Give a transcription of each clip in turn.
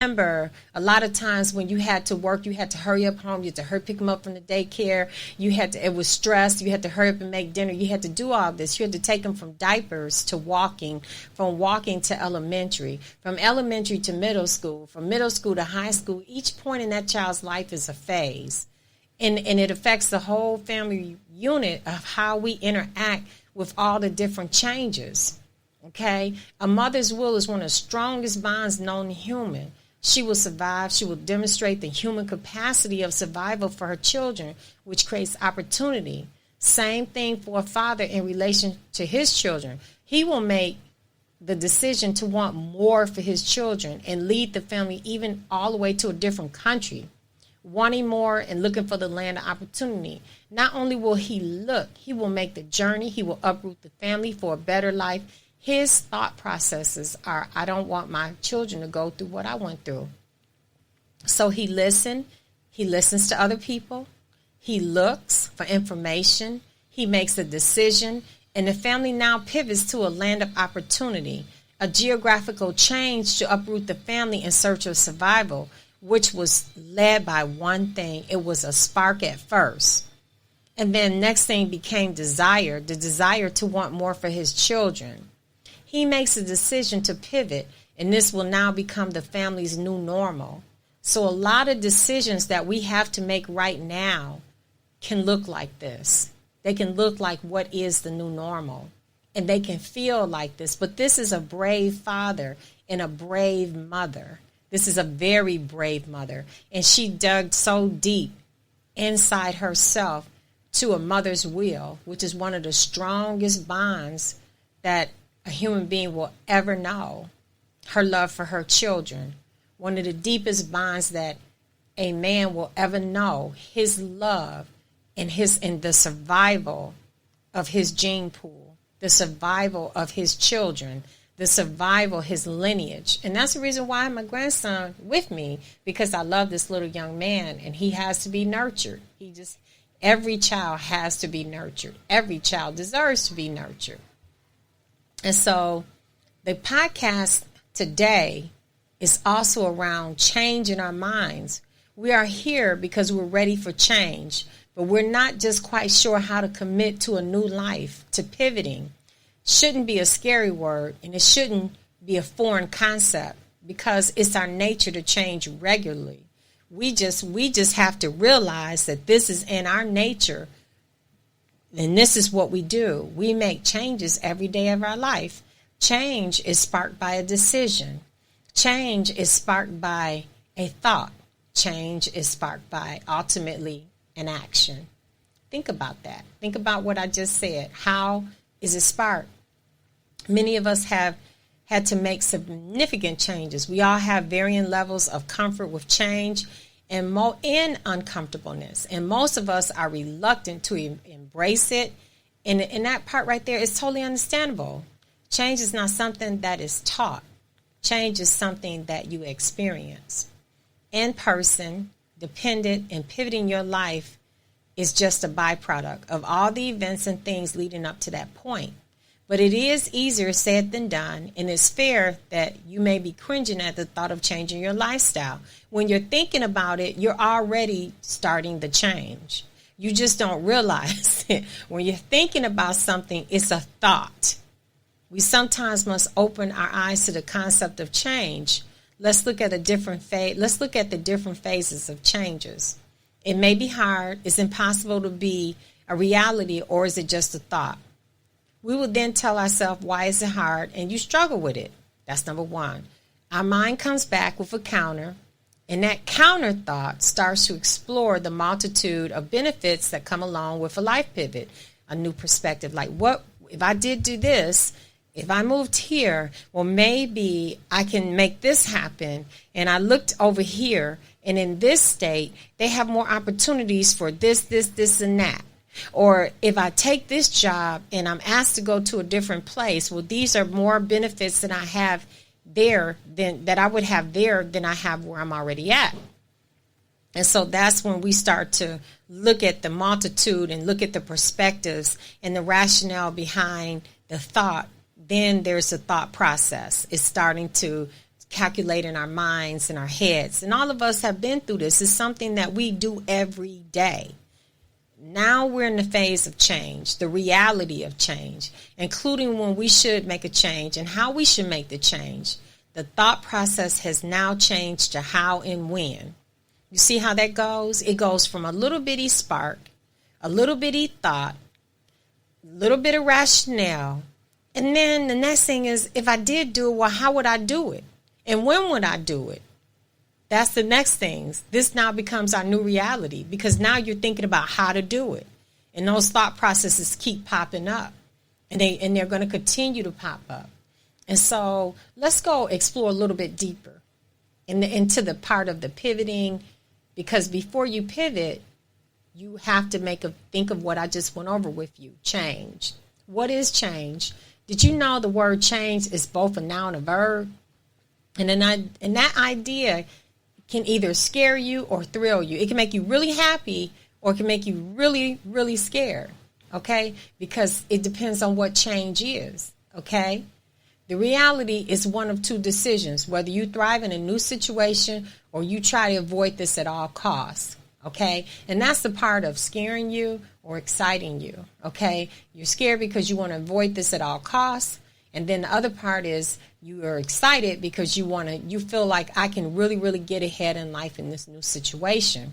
remember a lot of times when you had to work, you had to hurry up home, you had to hurry pick them up from the daycare, it was stressed, you had to hurry up and make dinner, you had to do all this, you had to take them from diapers to walking, from walking to elementary, from elementary to middle school, from middle school to high school. Each point in that child's life is a phase, and it affects the whole family unit of how we interact with all the different changes. Okay, a mother's will is one of the strongest bonds known to human. She will survive. She will demonstrate the human capacity of survival for her children, which creates opportunity. Same thing for a father in relation to his children. He will make the decision to want more for his children and lead the family even all the way to a different country, wanting more and looking for the land of opportunity. Not only will he look, he will make the journey. He will uproot the family for a better life. His thought processes are, I don't want my children to go through what I went through. So he listens to other people, he looks for information, he makes a decision, and the family now pivots to a land of opportunity, a geographical change to uproot the family in search of survival, which was led by one thing. It was a spark at first. And then next thing became desire, the desire to want more for his children. He makes a decision to pivot, and this will now become the family's new normal. So a lot of decisions that we have to make right now can look like this. They can look like what is the new normal, and they can feel like this. But this is a brave father and a brave mother. This is a very brave mother, and she dug so deep inside herself to a mother's will, which is one of the strongest bonds that a human being will ever know. Her love for her children, one of the deepest bonds that a man will ever know. His love and the survival of his gene pool, the survival of his children, the survival of his lineage. And that's the reason why my grandson with me, because I love this little young man, and he has to be nurtured. Every child has to be nurtured. Every child deserves to be nurtured. And so the podcast today is also around change in our minds. We are here because we're ready for change, but we're not just quite sure how to commit to a new life, to pivoting. Shouldn't be a scary word, and it shouldn't be a foreign concept, because it's our nature to change regularly. We just have to realize that this is in our nature. And this is what we do. We make changes every day of our life. Change is sparked by a decision. Change is sparked by a thought. Change is sparked by, ultimately, an action. Think about that. Think about what I just said. How is it sparked? Many of us have had to make significant changes. We all have varying levels of comfort with change and uncomfortableness. And most of us are reluctant to embrace it. And that part right there is totally understandable. Change is not something that is taught. Change is something that you experience. In person, dependent, and pivoting your life is just a byproduct of all the events and things leading up to that point. But it is easier said than done, and it's fair that you may be cringing at the thought of changing your lifestyle. When you're thinking about it, you're already starting the change. You just don't realize it. When you're thinking about something, it's a thought. We sometimes must open our eyes to the concept of change. Let's look at the different phases of changes. It may be hard. It's impossible to be a reality, or is it just a thought? We will then tell ourselves, why is it hard? And you struggle with it. That's number one. Our mind comes back with a counter, and that counter thought starts to explore the multitude of benefits that come along with a life pivot, a new perspective. Like, what if I did do this? If I moved here, well, maybe I can make this happen. And I looked over here, and in this state, they have more opportunities for this, and that. Or if I take this job and I'm asked to go to a different place, well, these are more benefits that I have there than I would have there than I have where I'm already at. And so that's when we start to look at the multitude and look at the perspectives and the rationale behind the thought. Then there's a thought process. It's starting to calculate in our minds and our heads. And all of us have been through this. It's something that we do every day. Now we're in the phase of change, the reality of change, including when we should make a change and how we should make the change. The thought process has now changed to how and when. You see how that goes? It goes from a little bitty spark, a little bitty thought, a little bit of rationale. And then the next thing is, if I did do it, well, how would I do it? And when would I do it? That's the next thing. This now becomes our new reality because now you're thinking about how to do it. And those thought processes keep popping up. And they're going to continue to pop up. And so let's go explore a little bit deeper into the part of the pivoting, because before you pivot, you have to think of what I just went over with you, change. What is change? Did you know the word change is both a noun and a verb? And that idea can either scare you or thrill you. It can make you really happy or it can make you really, really scared, okay? Because it depends on what change is, okay? The reality is one of two decisions, whether you thrive in a new situation or you try to avoid this at all costs, okay? And that's the part of scaring you or exciting you, okay? You're scared because you want to avoid this at all costs. And then the other part is you are excited because you feel like I can really, really get ahead in life in this new situation.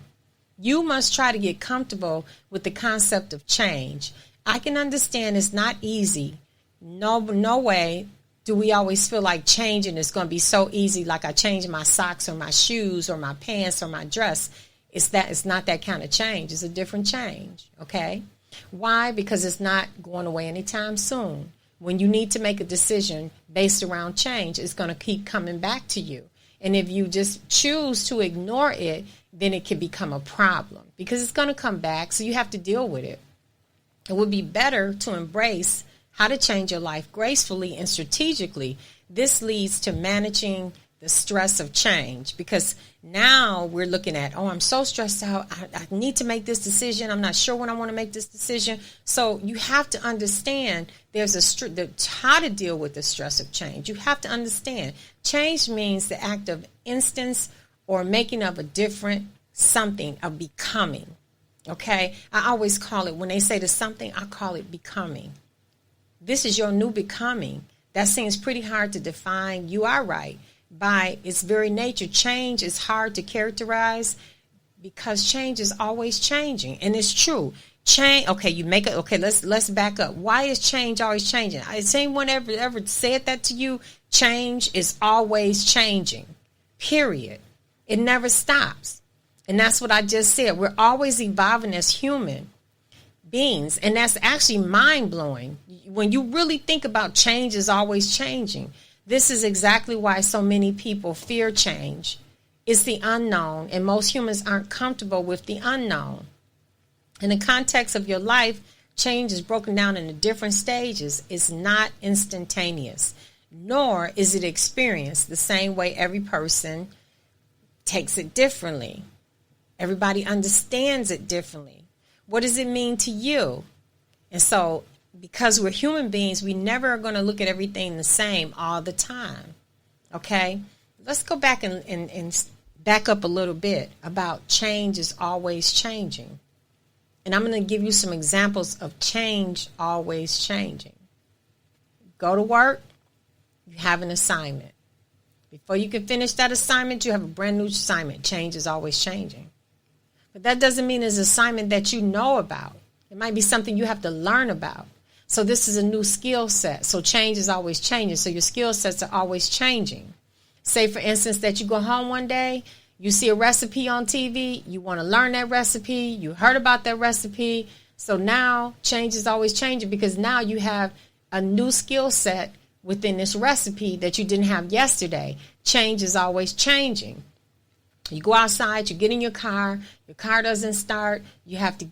You must try to get comfortable with the concept of change. I can understand it's not easy. No way do we always feel like changing is going to be so easy, like I change my socks or my shoes or my pants or my dress. It's not that kind of change. It's a different change, okay? Why? Because it's not going away anytime soon. When you need to make a decision based around change, it's going to keep coming back to you. And if you just choose to ignore it, then it can become a problem because it's going to come back, so you have to deal with it. It would be better to embrace how to change your life gracefully and strategically. This leads to managing the stress of change, because now we're looking at, I'm so stressed out. I need to make this decision. I'm not sure when I want to make this decision. So you have to understand how to deal with the stress of change. You have to understand change means the act of instance or making of a different something, of becoming. Okay. I always call it, when they say to something, I call it becoming. This is your new becoming. That seems pretty hard to define. You are right. By its very nature, change is hard to characterize because change is always changing. And it's true. Change. Okay, let's back up. Why is change always changing? Has anyone ever said that to you? Change is always changing. Period. It never stops. And that's what I just said. We're always evolving as human beings. And that's actually mind-blowing. When you really think about change is always changing. This is exactly why so many people fear change. It's the unknown, and most humans aren't comfortable with the unknown. In the context of your life, change is broken down into different stages. It's not instantaneous, nor is it experienced the same way. Every person takes it differently. Everybody understands it differently. What does it mean to you? And so, because we're human beings, we never are going to look at everything the same all the time. Okay? Let's go back and back up a little bit about change is always changing. And I'm going to give you some examples of change always changing. Go to work, you have an assignment. Before you can finish that assignment, you have a brand new assignment. Change is always changing. But that doesn't mean it's an assignment that you know about. It might be something you have to learn about. So this is a new skill set. So change is always changing. So your skill sets are always changing. Say, for instance, that you go home one day, you see a recipe on TV, you want to learn that recipe, you heard about that recipe. So now change is always changing because now you have a new skill set within this recipe that you didn't have yesterday. Change is always changing. You go outside, you get in your car doesn't start, you have to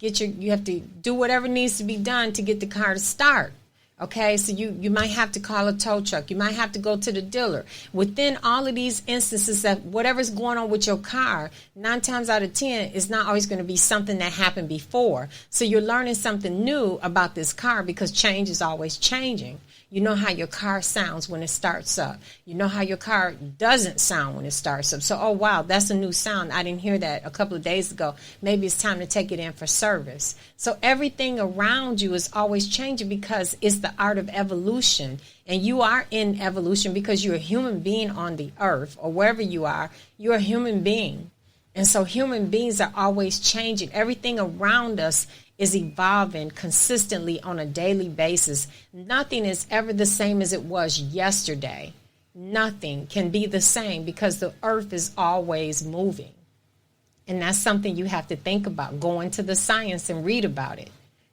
do whatever needs to be done to get the car to start. Okay, so you might have to call a tow truck, you might have to go to the dealer. Within all of these instances that whatever's going on with your car, 9 times out of 10 is not always going to be something that happened before. So you're learning something new about this car because change is always changing. You know how your car sounds when it starts up. You know how your car doesn't sound when it starts up. So, oh, wow, that's a new sound. I didn't hear that a couple of days ago. Maybe it's time to take it in for service. So everything around you is always changing because it's the art of evolution. And you are in evolution because you're a human being on the earth, or wherever you are, you're a human being. And so human beings are always changing. Everything around us is evolving consistently on a daily basis. Nothing is ever the same as it was yesterday. Nothing can be the same because the earth is always moving. And that's something you have to think about. Go into the science and read about it.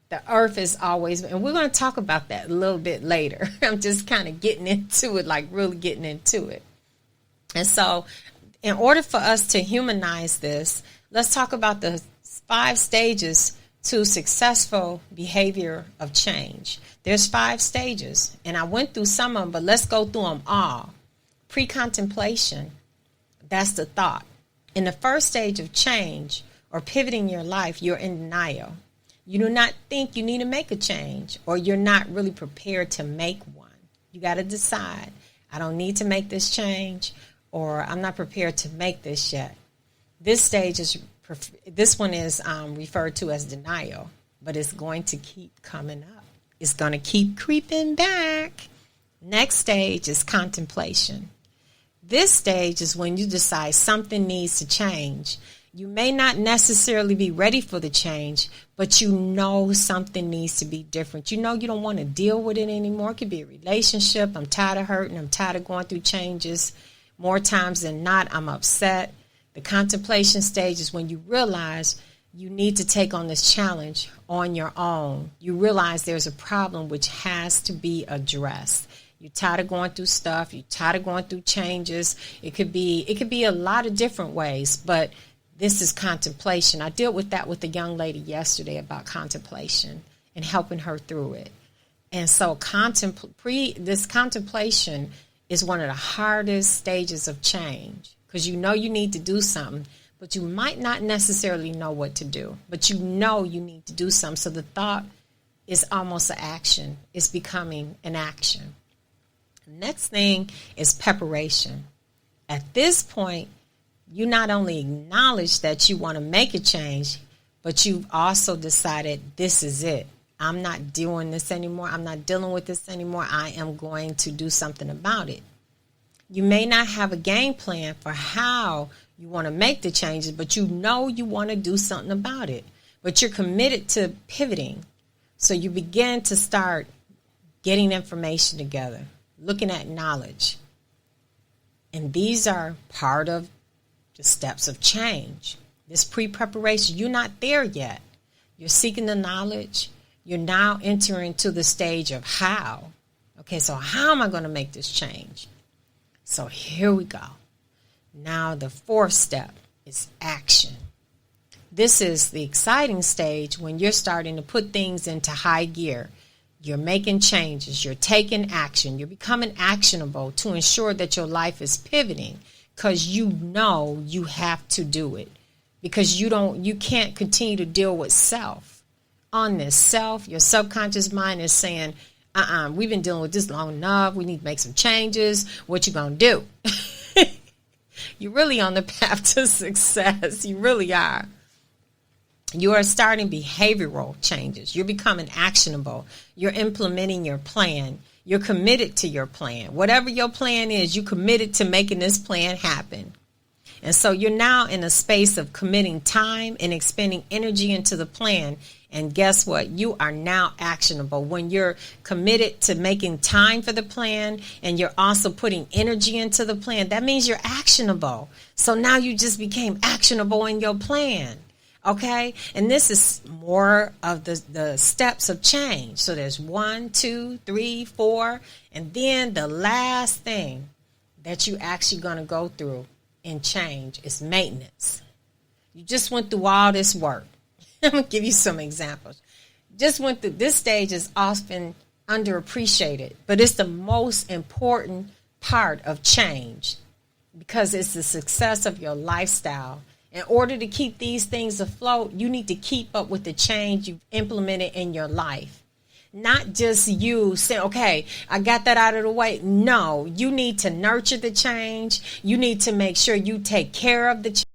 The earth is always, and we're going to talk about that a little bit later. I'm just kind of getting into it, like really getting into it. And so in order for us to humanize this, let's talk about the 5 stages to successful behavior of change. There's 5 stages, and I went through some of them, but let's go through them all. Pre-contemplation, that's the thought. In the first stage of change or pivoting your life, you're in denial. You do not think you need to make a change, or you're not really prepared to make one. You got to decide, I don't need to make this change, or I'm not prepared to make this yet. This one is referred to as denial, but it's going to keep coming up. It's going to keep creeping back. Next stage is contemplation. This stage is when you decide something needs to change. You may not necessarily be ready for the change, but you know something needs to be different. You know you don't want to deal with it anymore. It could be a relationship. I'm tired of hurting. I'm tired of going through changes. More times than not, I'm upset. The contemplation stage is when you realize you need to take on this challenge on your own. You realize there's a problem which has to be addressed. You're tired of going through stuff. You're tired of going through changes. It could be a lot of different ways, but this is contemplation. I dealt with that with a young lady yesterday about contemplation and helping her through it. And so this contemplation is one of the hardest stages of change, because you know you need to do something, but you might not necessarily know what to do, but you know you need to do something. So the thought is almost an action. It's becoming an action. Next thing is preparation. At this point, you not only acknowledge that you want to make a change, but you've also decided this is it. I'm not doing this anymore. I'm not dealing with this anymore. I am going to do something about it. You may not have a game plan for how you want to make the changes, but you know you want to do something about it. But you're committed to pivoting. So you begin to start getting information together, looking at knowledge. And these are part of the steps of change. This pre-preparation, you're not there yet. You're seeking the knowledge. You're now entering to the stage of how. Okay, so how am I going to make this change? So here we go. Now the 4th step is action. This is the exciting stage when you're starting to put things into high gear. You're making changes. You're taking action. You're becoming actionable to ensure that your life is pivoting, because you know you have to do it, because you can't continue to deal with self. On this self, your subconscious mind is saying, we've been dealing with this long enough. We need to make some changes. What you gonna do? You're really on the path to success. You really are. You are starting behavioral changes. You're becoming actionable. You're implementing your plan. You're committed to your plan. Whatever your plan is, you're committed to making this plan happen. And so you're now in a space of committing time and expending energy into the plan. And guess what? You are now actionable. When you're committed to making time for the plan and you're also putting energy into the plan, that means you're actionable. So now you just became actionable in your plan. Okay? And this is more of the steps of change. So there's 1, 2, 3, 4. And then the last thing that you actually going to go through in change is maintenance. You just went through all this work. I'm going to give you some examples. Just went through this stage is often underappreciated, but it's the most important part of change because it's the success of your lifestyle. In order to keep these things afloat, you need to keep up with the change you've implemented in your life. Not just you saying, okay, I got that out of the way. No, you need to nurture the change. You need to make sure you take care of the